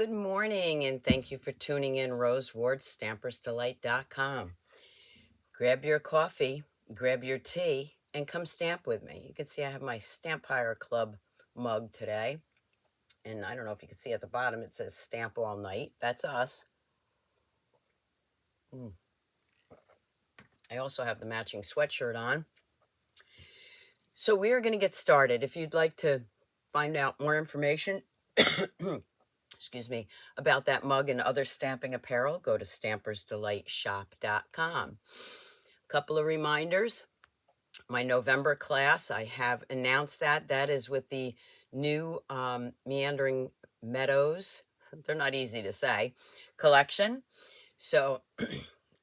Good morning, and thank you for tuning in Rose Ward, stampersdelight.com. Grab your coffee, grab your tea, and come stamp with me. You can see I have my Stampire Club mug today. And I don't know if you can see at the bottom, it says Stamp All Night. That's us. I also have the matching sweatshirt on. So we are going to get started. If you'd like to find out more information, excuse me, about that mug and other stamping apparel, go to stampersdelightshop.com. Couple of reminders. My November class, I have announced that is with the new Meandering Meadows. They're not easy to say. Collection. So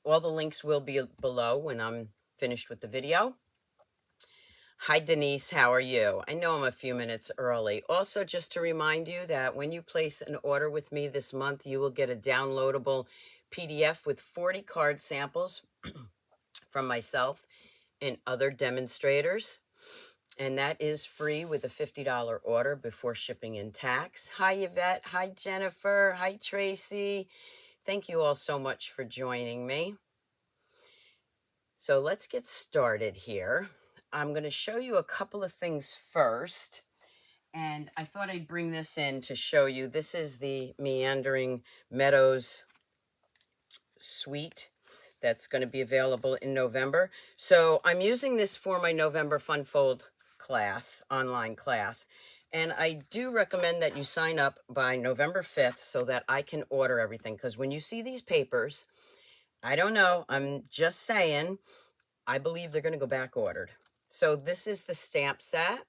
all the links will be below when I'm finished with the video. Hi, Denise. How are you? I know I'm a few minutes early. Also, just to remind you that when you place an order with me this month, you will get a downloadable PDF with 40 card samples from myself and other demonstrators. And that is free with a $50 order before shipping and tax. Hi, Yvette. Hi, Jennifer. Hi, Tracy. Thank you all so much for joining me. So let's get started here. I'm going to show you a couple of things first. And I thought I'd bring this in to show you. This is the Meandering Meadows suite that's going to be available in November. So I'm using this for my November Fun Fold class, online class. And I do recommend that you sign up by November 5th so that I can order everything. Because when you see these papers, I don't know, I'm just saying, I believe they're going to go back ordered. So this is the stamp set.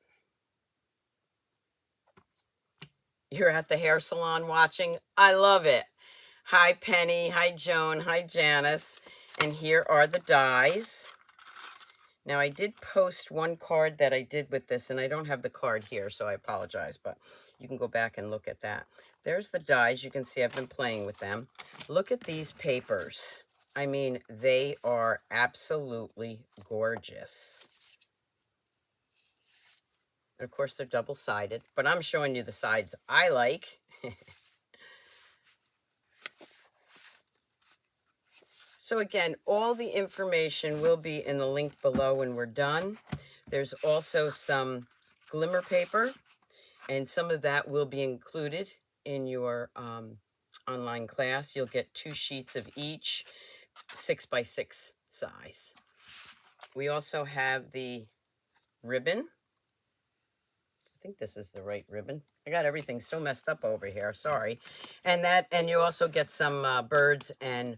You're at the hair salon watching. I love it. Hi, Penny. Hi, Joan. Hi, Janice. And here are the dies. Now, I did post one card that I did with this, and I don't have the card here, so I apologize, but you can go back and look at that. There's the dies. You can see I've been playing with them. Look at these papers. I mean, they are absolutely gorgeous. And of course, they're double-sided, but I'm showing you the sides I like. So again, all the information will be in the link below when we're done. There's also some glimmer paper, and some of that will be included in your online class. You'll get 2 sheets of each, 6x6 size. We also have the ribbon. I think this is the right ribbon. I got everything so messed up over here, sorry. And you also get some birds and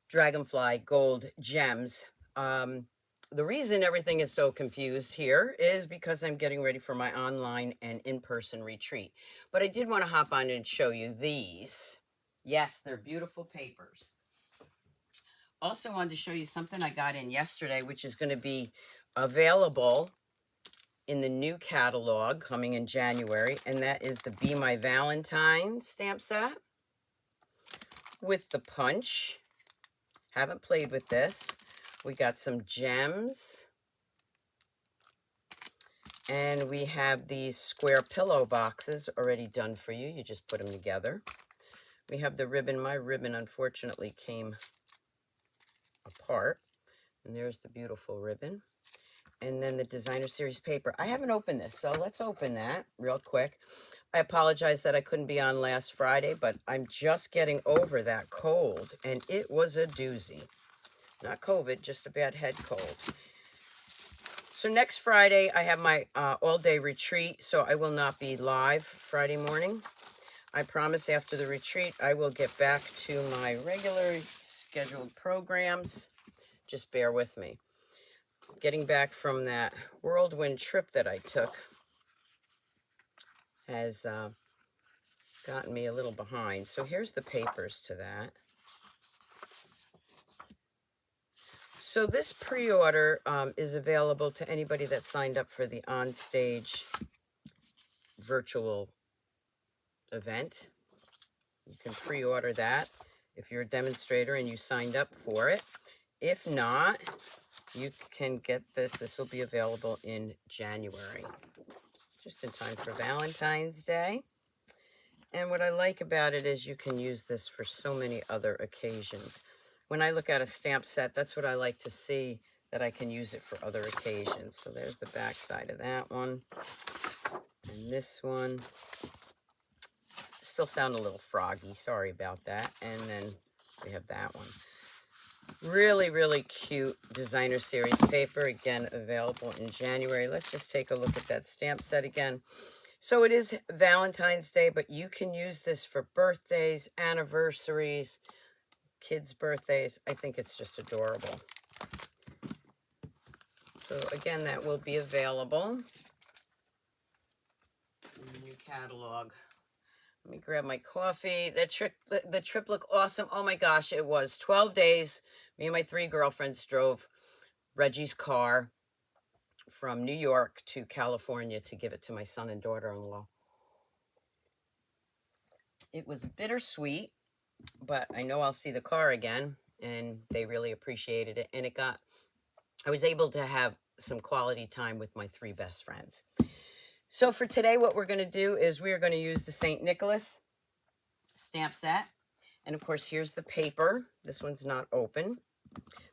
Dragonfly gold gems. The reason everything is so confused here is because I'm getting ready for my online and in-person retreat. But I did want to hop on and show you these. Yes, they're beautiful papers. Also wanted to show you something I got in yesterday, which is going to be available in the new catalog coming in January, and that is the Be My Valentine stamp set with the punch. Haven't played with this. We got some gems. And we have these square pillow boxes already done for you. You just put them together. We have the ribbon. My ribbon, unfortunately, came apart. And there's the beautiful ribbon. And then the designer series paper. I haven't opened this, so let's open that real quick. I apologize that I couldn't be on last Friday, but I'm just getting over that cold, and it was a doozy. Not COVID, just a bad head cold. So next Friday, I have my all-day retreat, so I will not be live Friday morning. I promise after the retreat, I will get back to my regular scheduled programs. Just bear with me. Getting back from that whirlwind trip that I took has gotten me a little behind. So here's the papers to that. So this pre-order is available to anybody that signed up for the on-stage virtual event. You can pre-order that if you're a demonstrator and you signed up for it. If not, you can get this. This will be available in January, just in time for Valentine's Day. And what I like about it is you can use this for so many other occasions. When I look at a stamp set, that's what I like to see, that I can use it for other occasions. So there's the back side of that one. And this one. Still sound a little froggy. Sorry about that. And then we have that one. Really, really cute designer series paper. Again, available in January. Let's just take a look at that stamp set again. So it is Valentine's Day, but you can use this for birthdays, anniversaries, kids' birthdays. I think it's just adorable. So again, that will be available in the new catalog. Let me grab my coffee. The trip looked awesome. Oh my gosh, it was 12 days. Me and my 3 girlfriends drove Reggie's car from New York to California to give it to my son and daughter-in-law. It was bittersweet, but I know I'll see the car again, and they really appreciated it. And I was able to have some quality time with my 3 best friends. So for today, what we're going to do is we are going to use the St. Nicholas stamp set. And of course, here's the paper. This one's not open.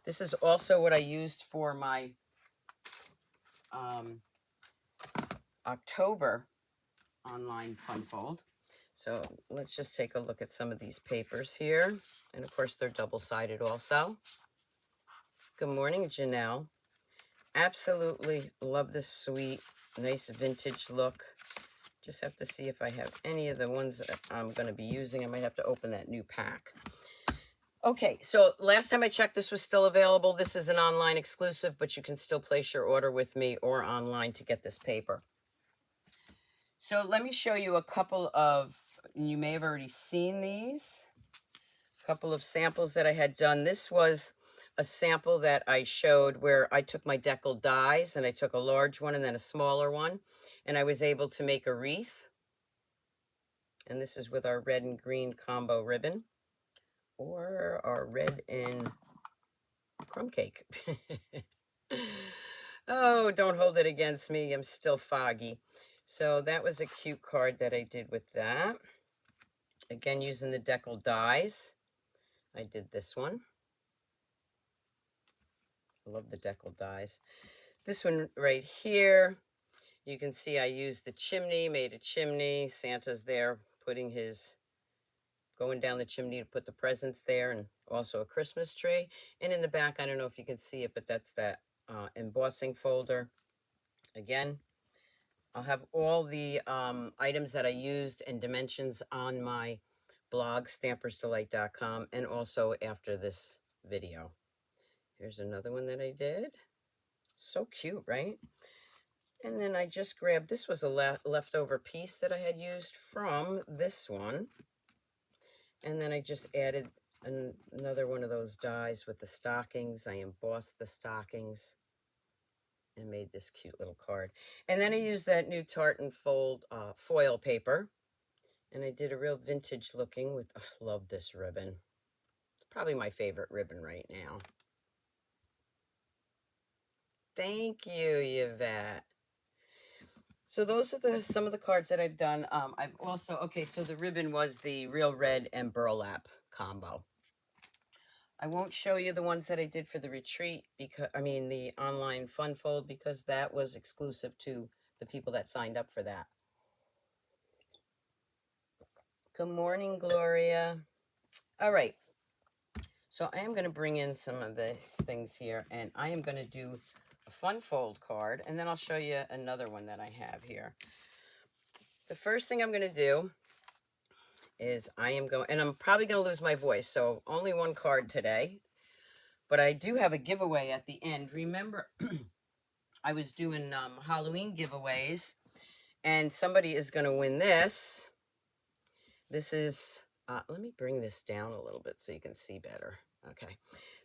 This is also what I used for my October online fun fold. So let's just take a look at some of these papers here. And of course, they're double-sided also. Good morning, Janelle. Absolutely love this sweet, nice vintage look. Just have to see if I have any of the ones that I'm going to be using. I might have to open that new pack. Okay, so last time I checked, this was still available. This is an online exclusive, but you can still place your order with me or online to get this paper. So let me show you a couple of, you may have already seen these, a couple of samples that I had done. This was a sample that I showed where I took my deckled dies and I took a large one and then a smaller one, and I was able to make a wreath. And this is with our red and green combo ribbon, or our red and crumb cake. Oh, don't hold it against me. I'm still foggy. So that was a cute card that I did with that. Again, using the deckled dies. I did this one. I love the deckled dies. This one right here, you can see I used the chimney, made a chimney. Santa's there going down the chimney to put the presents there, and also a Christmas tree. And in the back, I don't know if you can see it, but that's that embossing folder. Again, I'll have all the items that I used and dimensions on my blog, stampersdelight.com, and also after this video. Here's another one that I did. So cute, right? And then I just grabbed, this was a leftover piece that I had used from this one. And then I just added another one of those dies with the stockings. I embossed the stockings and made this cute little card. And then I used that new tartan fold foil paper. And I did a real vintage looking with, oh, love this ribbon. It's probably my favorite ribbon right now. Thank you, Yvette. So those are some of the cards that I've done. I've also, okay, so the ribbon was the Real Red and Burlap combo. I won't show you the ones that I did for the retreat, because the online fun fold, because that was exclusive to the people that signed up for that. Good morning, Gloria. All right. So I am going to bring in some of these things here, and I am going to do a fun fold card, and then I'll show you another one that I have here. The first thing I'm going to do is and I'm probably going to lose my voice, so only one card today, but I do have a giveaway at the end. Remember, I was doing Halloween giveaways, and somebody is going to win this. This is, let me bring this down a little bit so you can see better. Okay.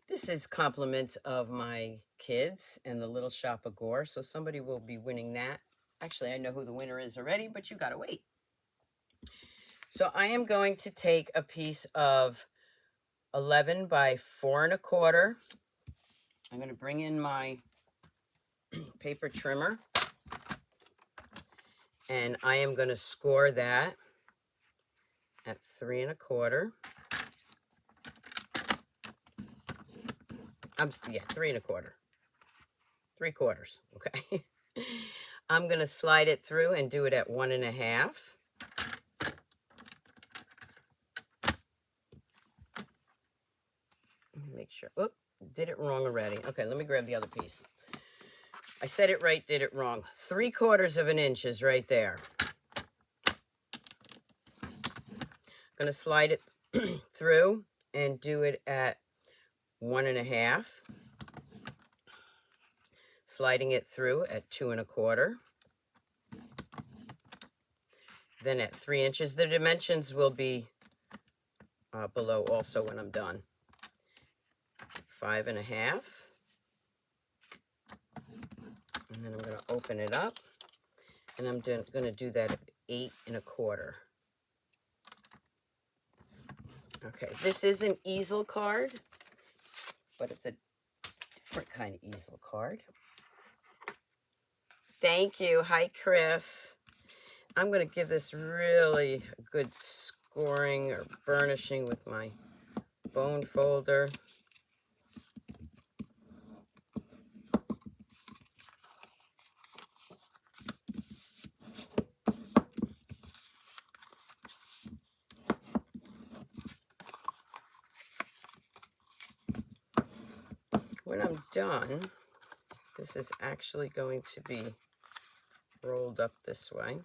This is compliments of my kids and the Little Shop of Gore, so somebody will be winning that. Actually, I know who the winner is already, but you got to wait. So I am going to take a piece of 11 by 4 1/4. I'm going to bring in my paper trimmer, and I am going to score that at 3 1/4. Yeah, 3 1/4. 3/4, okay. I'm going to slide it through and do it at 1 1/2. Make sure. Oop, did it wrong already. Okay, let me grab the other piece. I said it right, did it wrong. 3/4 of an inch is right there. I'm going to slide it through and do it at 1 1/2. Sliding it through at 2 1/4. Then at 3 inches. The dimensions will be below also when I'm done. 5 1/2. And then I'm going to open it up. And I'm going to do that at 8 1/4. Okay, this is an easel card, but it's a different kind of easel card. Thank you. Hi, Chris. I'm going to give this really good scoring or burnishing with my bone folder. When I'm done, this is actually going to be rolled up this way.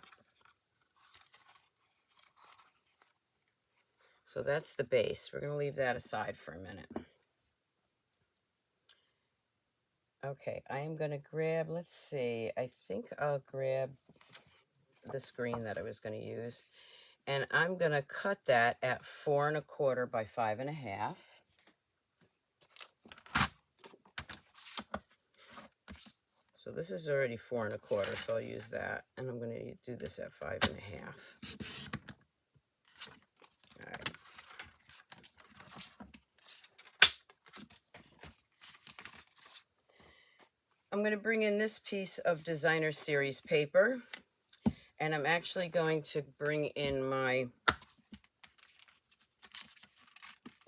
So that's the base. We're going to leave that aside for a minute. Okay, I am going to grab, let's see, I think I'll grab this green that I was going to use. And I'm going to cut that at 4 1/4 by 5 1/2. So this is already 4 1/4, so I'll use that. And I'm going to do this at 5 1/2. All right. I'm going to bring in this piece of designer series paper, and I'm actually going to bring in my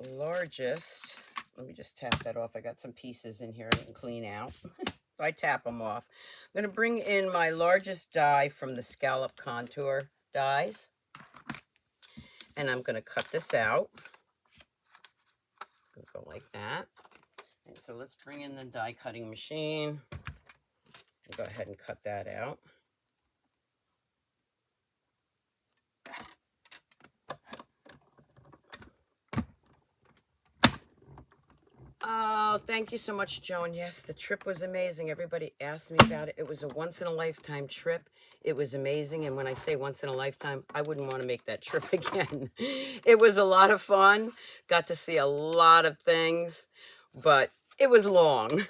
largest. Let me just tap that off. I got some pieces in here I didn't clean out. So I tap them off. I'm going to bring in my largest die from the Scallop Contour dies, and I'm going to cut this out. Go like that. And so let's bring in the die cutting machine. Go ahead and cut that out. Oh, thank you so much, Joan. Yes, the trip was amazing. Everybody asked me about it. It was a once-in-a-lifetime trip. It was amazing. And when I say once in a lifetime, I wouldn't want to make that trip again. It was a lot of fun. Got to see a lot of things, but it was long.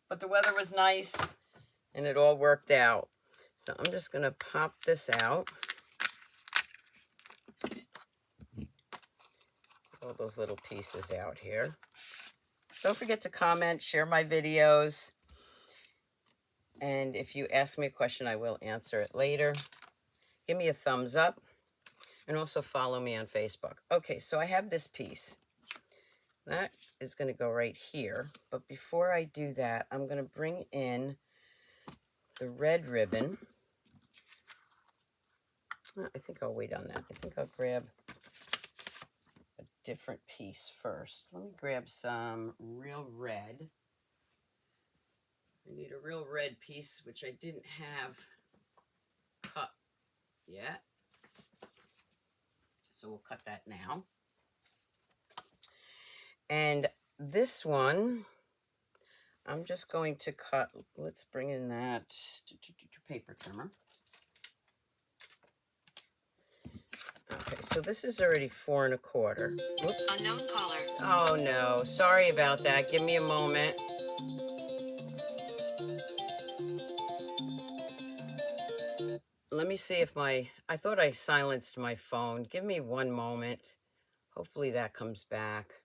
But the weather was nice, and it all worked out. So I'm just going to pop this out. All those little pieces out here. Don't forget to comment, share my videos. And if you ask me a question, I will answer it later. Give me a thumbs up. And also follow me on Facebook. Okay, so I have this piece. That is going to go right here. But before I do that, I'm going to bring in the red ribbon. I think I'll wait on that. I think I'll grab a different piece first. Let me grab some real red. I need a real red piece, which I didn't have cut yet. So we'll cut that now. And this one, I'm just going to cut, let's bring in that paper trimmer. Okay, so this is already 4 1/4. Whoops. Unknown caller. Oh no, sorry about that. Give me a moment. Let me see if I thought I silenced my phone. Give me one moment. Hopefully that comes back.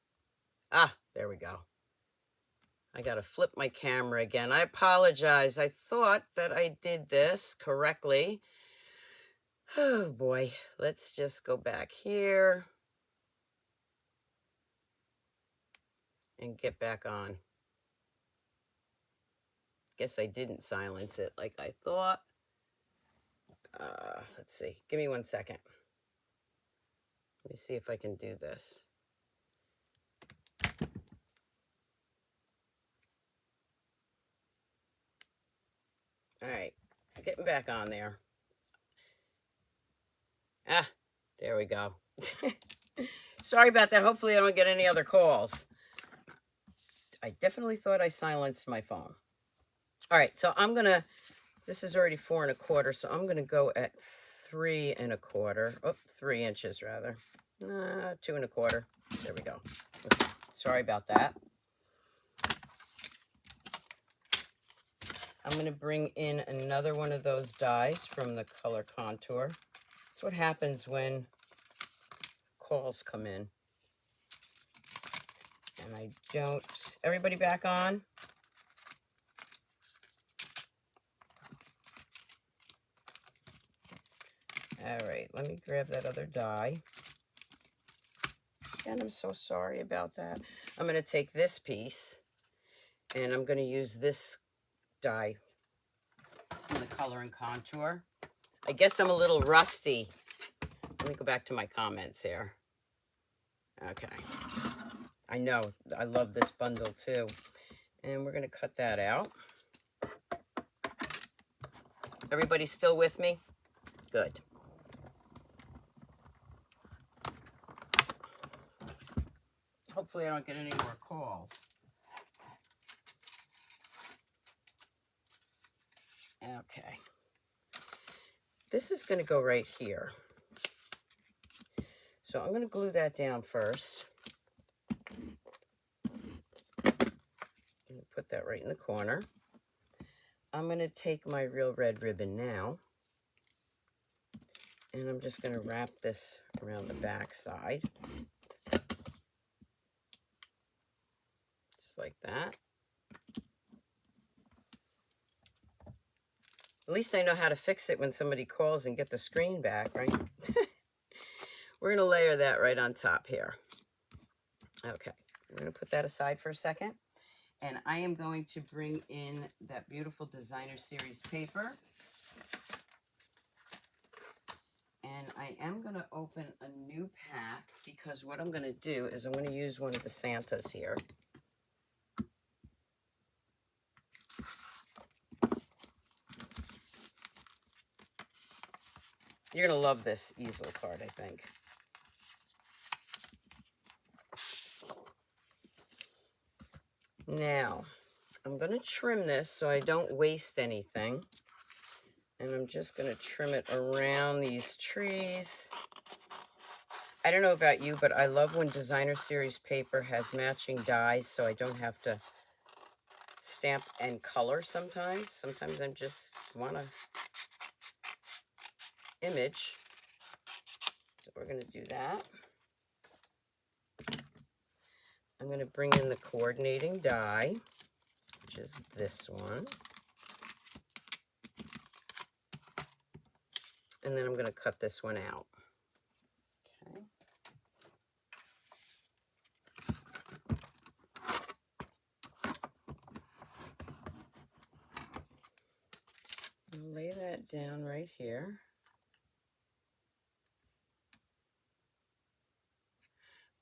Ah, there we go. I got to flip my camera again. I apologize. I thought that I did this correctly. Oh boy, let's just go back here and get back on. Guess I didn't silence it like I thought. Let's see. Give me 1 second. Let me see if I can do this. All right, getting back on there. Ah, there we go. Sorry about that. Hopefully I don't get any other calls. I definitely thought I silenced my phone. All right, so I'm gonna, this is already 4 1/4, so I'm gonna go at 3 1/4. Oh, 3 inches rather. 2 1/4. There we go. Okay. Sorry about that. I'm going to bring in another one of those dies from the color contour. That's what happens when calls come in. And I don't... Everybody back on? All right, let me grab that other die. And I'm so sorry about that. I'm going to take this piece, and I'm going to use this die from the color and contour. I guess I'm a little rusty. Let me go back to my comments here. Okay. I know, I love this bundle too. And we're going to cut that out. Everybody still with me? Good. Hopefully I don't get any more calls. Okay. This is going to go right here. So I'm going to glue that down first. Put that right in the corner. I'm going to take my real red ribbon now. And I'm just going to wrap this around the back side. Just like that. At least I know how to fix it when somebody calls and get the screen back, right? We're going to layer that right on top here. Okay, we're going to put that aside for a second. And I am going to bring in that beautiful designer series paper. And I am going to open a new pack because what I'm going to do is I'm going to use one of the Santas here. You're going to love this easel card, I think. Now, I'm going to trim this so I don't waste anything. And I'm just going to trim it around these trees. I don't know about you, but I love when designer series paper has matching dies so I don't have to stamp and color sometimes. Sometimes I just want to image. So we're going to do that. I'm going to bring in the coordinating die, which is this one. And then I'm going to cut this one out. Okay. I'll lay that down right here.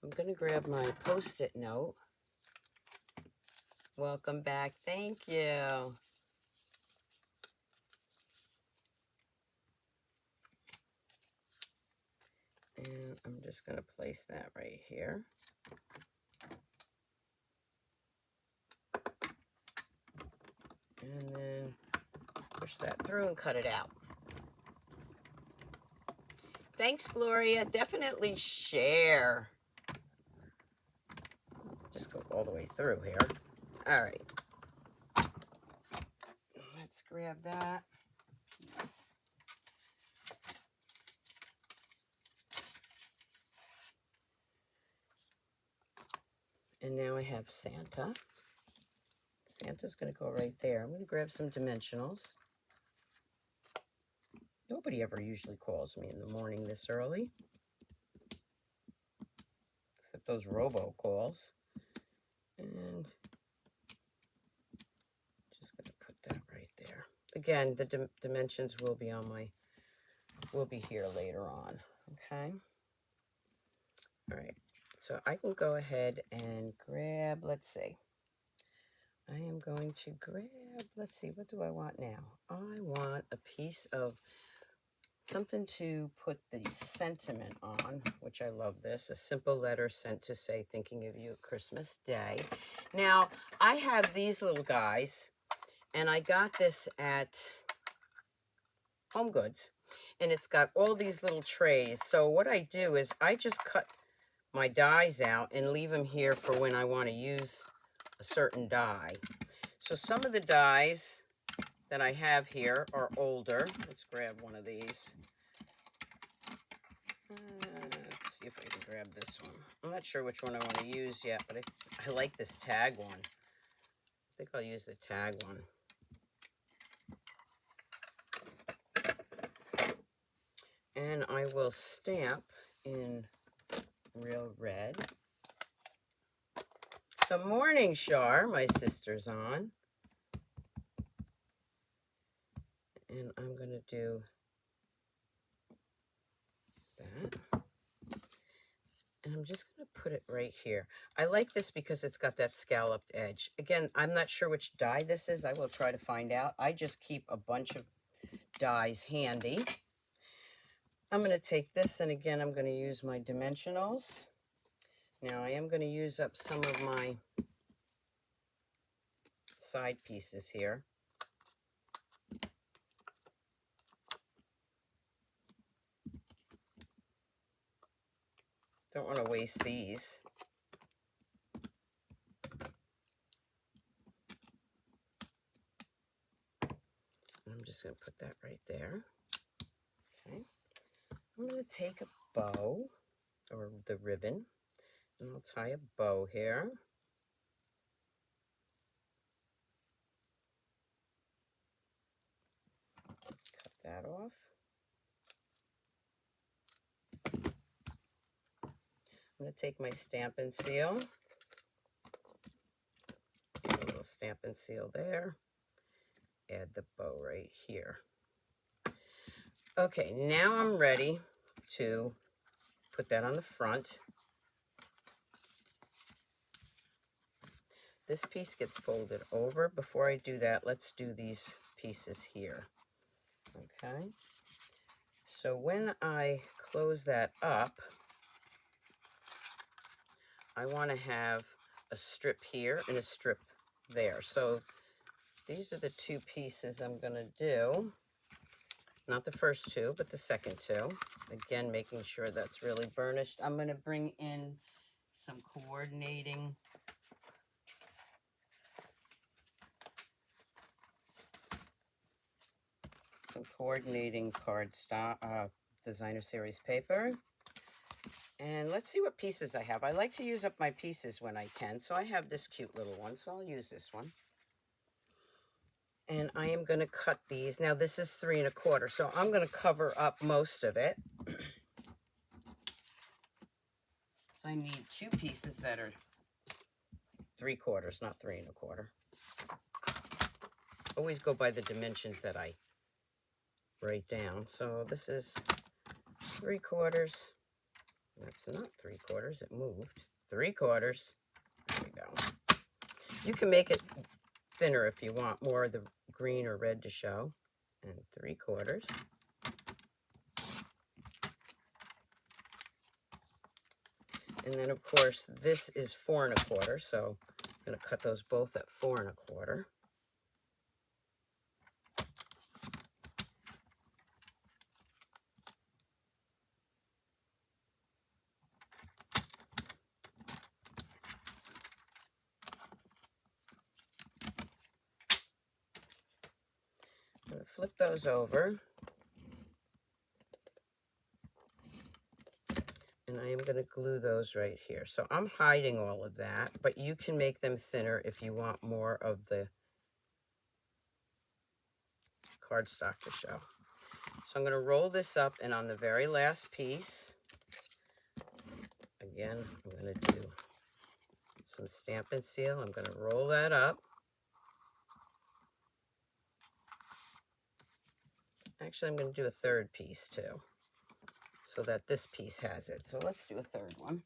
I'm going to grab my Post-it note. Welcome back. Thank you. And I'm just going to place that right here. And then push that through and cut it out. Thanks, Gloria. Definitely share. Just go all the way through here. All right. Let's grab that piece. And now I have Santa. Santa's going to go right there. I'm going to grab some dimensionals. Nobody ever usually calls me in the morning this early, except those robocalls. And just going to put that right there. Again, the dimensions will be on my, will be here later on. Okay. All right. So I can go ahead and grab, let's see. I am going to grab, let's see, what do I want now? I want a piece of something to put the sentiment on, which I love this, a simple letter sent to say, thinking of you Christmas Day. Now, I have these little guys, and I got this at Home Goods, and it's got all these little trays. So what I do is I just cut my dies out and leave them here for when I want to use a certain die. So some of the dies that I have here are older. Let's grab one of these. Let's see if I can grab this one. I'm not sure which one I want to use yet, but I like this tag one. I think I'll use the tag one. And I will stamp in real red. Good morning, Shar. My sister's on. And I'm going to do that. And I'm just going to put it right here. I like this because it's got that scalloped edge. Again, I'm not sure which die this is. I will try to find out. I just keep a bunch of dies handy. I'm going to take this, and again, I'm going to use my dimensionals. Now, I am going to use up some of my side pieces here. Don't want to waste these. I'm just going to put that right there. Okay. I'm going to take a bow, or the ribbon, and I'll tie a bow here. Cut that off. I'm going to take my Stampin' Seal. Add a little Stampin' Seal there. Add the bow right here. Okay, now I'm ready to put that on the front. This piece gets folded over. Before I do that, let's do these pieces here. Okay. So when I close that up, I want to have a strip here and a strip there. So these are the two pieces I'm going to do. Not the first two, but the second two. Again, making sure that's really burnished. I'm going to bring in some coordinating cardstock, designer series paper. And let's see what pieces I have. I like to use up my pieces when I can. So I have this cute little one, so I'll use this one. And I am going to cut these. Now this is 3 1/4, so I'm going to cover up most of it. So I need 2 pieces that are 3/4, not 3 1/4. Always go by the dimensions that I write down. So this is 3/4. That's not 3/4. It moved. 3/4. There we go. You can make it thinner if you want more of the green or red to show. And 3/4. And then, of course, this is 4 1/4. So I'm going to cut those both at 4 1/4. I'm going to flip those over. And I am going to glue those right here. So I'm hiding all of that, but you can make them thinner if you want more of the cardstock to show. So I'm going to roll this up, and on the very last piece, again, I'm going to do some Stamp and Seal. I'm going to roll that up. Actually, I'm going to do a third piece too, so that this piece has it. So let's do a third one.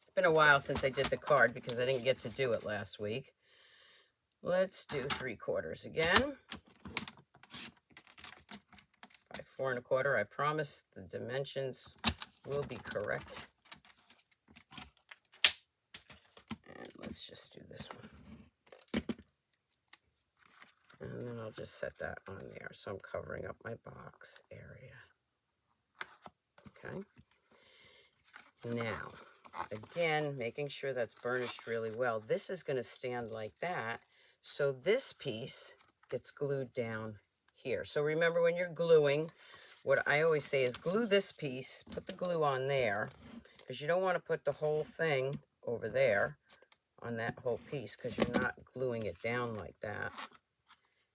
It's been a while since I did the card because I didn't get to do it last week. Let's do 3/4 again. By 4 1/4. I promise the dimensions will be correct. And let's just do this one. And then I'll just set that on there. So I'm covering up my box area. Okay. Now, again, making sure that's burnished really well. This is going to stand like that. So this piece gets glued down here. So remember, when you're gluing, what I always say is glue this piece, put the glue on there, because you don't want to put the whole thing over there on that whole piece, because you're not gluing it down like that.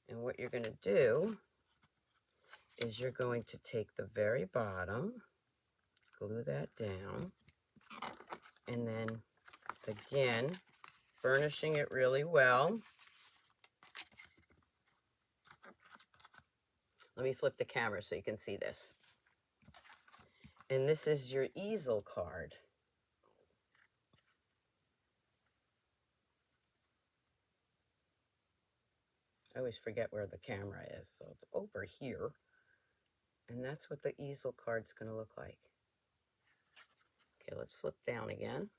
And what you're going to do is you're going to take the very bottom, glue that down, and then again, burnishing it really well. Let me flip the camera so you can see this. And this is your easel card. I always forget where the camera is, so it's over here. And that's what the easel card's going to look like. Okay, let's flip down again.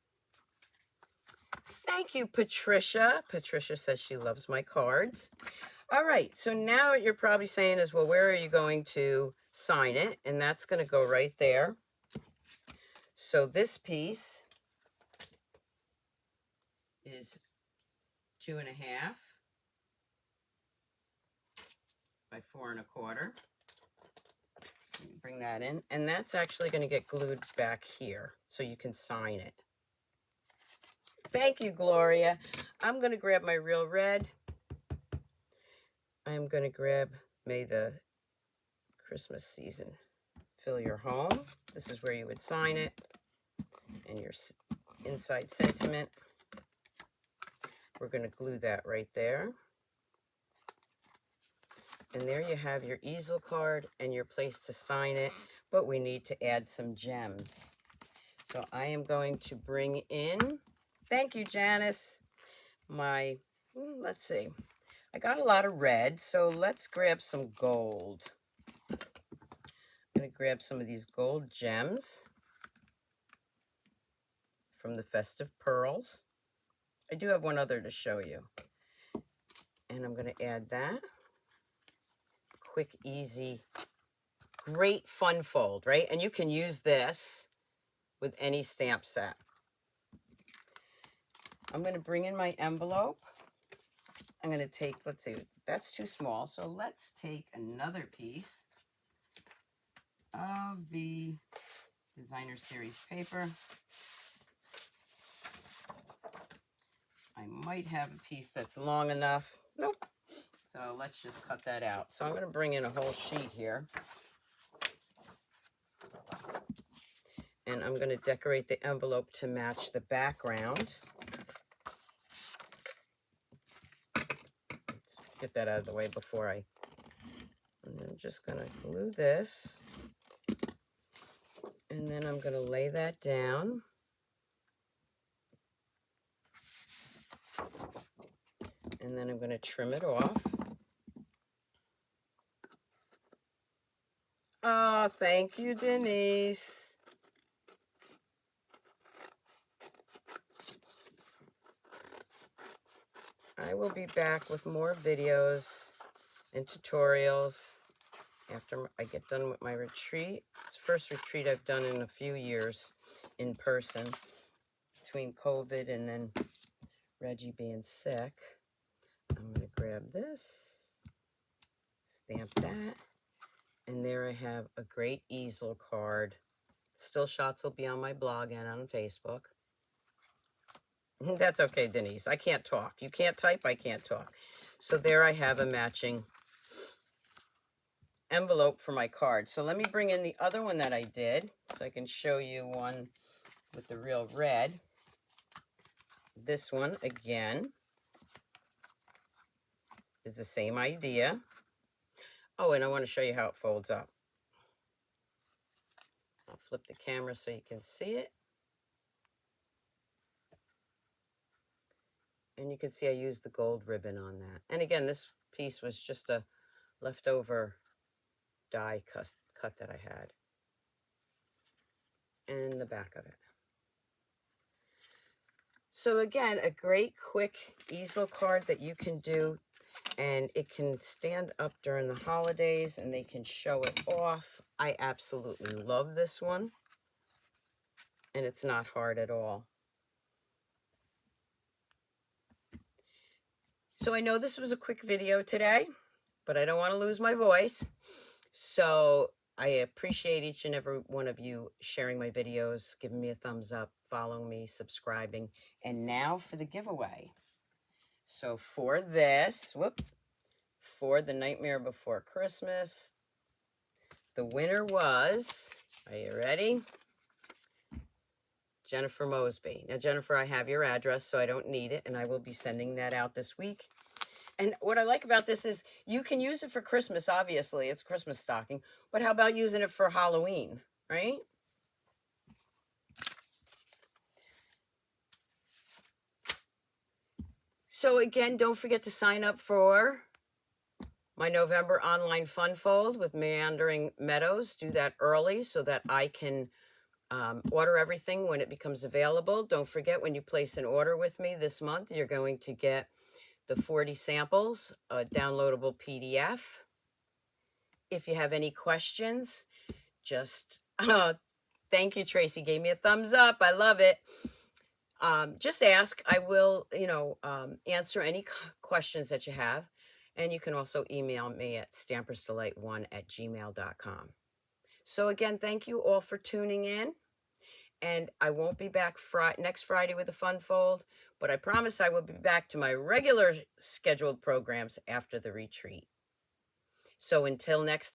Thank you, Patricia. Patricia says she loves my cards. All right, so now what you're probably saying is, well, where are you going to sign it? And that's going to go right there. So this piece is 2 1/2 by 4 1/4. Bring that in, and that's actually going to get glued back here so you can sign it. Thank you, Gloria. I'm going to grab my real red. I'm going to grab May the Christmas Season Fill Your Home. This is where you would sign it, and your inside sentiment. We're going to glue that right there. And there you have your easel card and your place to sign it, but we need to add some gems. So I am going to bring in, thank you, Janice, my, let's see, I got a lot of red, so let's grab some gold. I'm going to grab some of these gold gems from the Festive Pearls. I do have one other to show you. And I'm going to add that. Quick, easy, great fun fold, right? And you can use this with any stamp set. I'm going to bring in my envelope. I'm going to take, let's see, that's too small. So let's take another piece of the Designer Series paper. I might have a piece that's long enough. Nope. So let's just cut that out. So I'm going to bring in a whole sheet here. And I'm going to decorate the envelope to match the background. Let's get that out of the way before and I'm just going to glue this. And then I'm going to lay that down. And then I'm going to trim it off. Oh, thank you, Denise. I will be back with more videos and tutorials after I get done with my retreat. It's the first retreat I've done in a few years in person, between COVID and then Reggie being sick. I'm going to grab this, stamp that, and there I have a great easel card. Still shots will be on my blog and on Facebook. That's okay, Denise. I can't talk. You can't type, I can't talk. So there I have a matching envelope for my card. So let me bring in the other one that I did so I can show you one with the real red. This one, again, is the same idea. Oh, and I want to show you how it folds up. I'll flip the camera so you can see it. And you can see I used the gold ribbon on that. And again, this piece was just a leftover die cut that I had. And the back of it. So again, a great quick easel card that you can do, and it can stand up during the holidays and they can show it off. I absolutely love this one, and it's not hard at all. So I know this was a quick video today, but I don't want to lose my voice. So I appreciate each and every one of you sharing my videos, giving me a thumbs up, following me, subscribing. And now for the giveaway. So for this, for the Nightmare Before Christmas, the winner was, are you ready? Jennifer Mosby. Now, Jennifer, I have your address, so I don't need it, and I will be sending that out this week. And what I like about this is you can use it for Christmas, obviously. It's Christmas stocking. But how about using it for Halloween, right? So again, don't forget to sign up for my November online fun fold with Meandering Meadows. Do that early so that I can order everything when it becomes available. Don't forget, when you place an order with me this month, you're going to get the 40 samples, a downloadable PDF. If you have any questions, just, thank you, Tracy, gave me a thumbs up. I love it. Just ask. I will, answer any questions that you have. And you can also email me at stampersdelight1@gmail.com. So again, thank you all for tuning in. And I won't be back next Friday with a fun fold, but I promise I will be back to my regular scheduled programs after the retreat. So until next